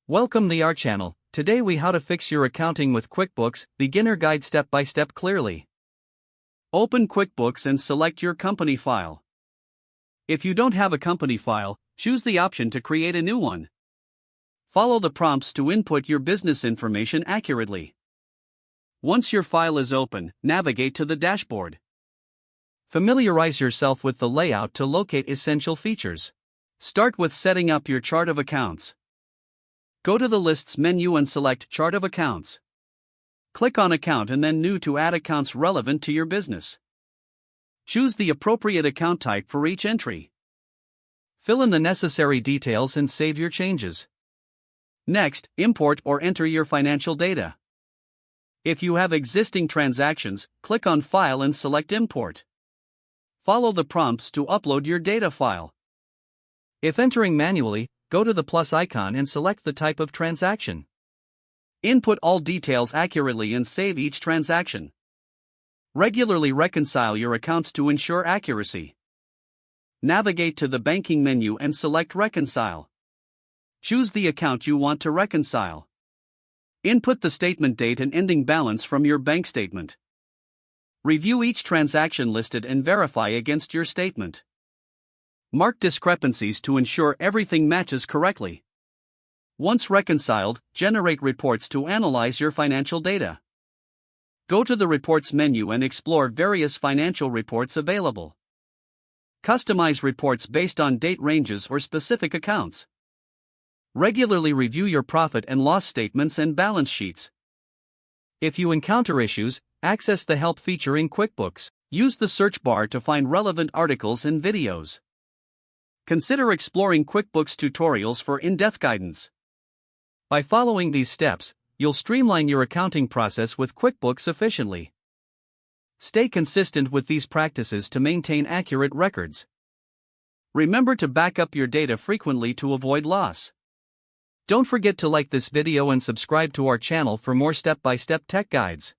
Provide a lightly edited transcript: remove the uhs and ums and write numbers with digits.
Welcome to our channel. Today we how to fix your accounting with QuickBooks, beginner guide step by step clearly. Open QuickBooks and select your company file. If you don't have a company file, choose the option to create a new one. Follow the prompts to input your business information accurately. Once your file is open, navigate to the dashboard. Familiarize yourself with the layout to locate essential features. Start with setting up your chart of accounts. Go to the Lists menu and select Chart of Accounts. Click on Account and then New to add accounts relevant to your business. Choose the appropriate account type for each entry. Fill in the necessary details and save your changes. Next, import or enter your financial data. If you have existing transactions, click on File and select Import. Follow the prompts to upload your data file. If entering manually, go to the plus icon and select the type of transaction. Input all details accurately and save each transaction. Regularly reconcile your accounts to ensure accuracy. Navigate to the banking menu and select Reconcile. Choose the account you want to reconcile. Input the statement date and ending balance from your bank statement. Review each transaction listed and verify against your statement. Mark discrepancies to ensure everything matches correctly. Once reconciled, generate reports to analyze your financial data. Go to the Reports menu and explore various financial reports available. Customize reports based on date ranges or specific accounts. Regularly review your profit and loss statements and balance sheets. If you encounter issues, access the Help feature in QuickBooks. Use the search bar to find relevant articles and videos. Consider exploring QuickBooks tutorials for in-depth guidance. By following these steps, you'll streamline your accounting process with QuickBooks efficiently. Stay consistent with these practices to maintain accurate records. Remember to back up your data frequently to avoid loss. Don't forget to like this video and subscribe to our channel for more step-by-step tech guides.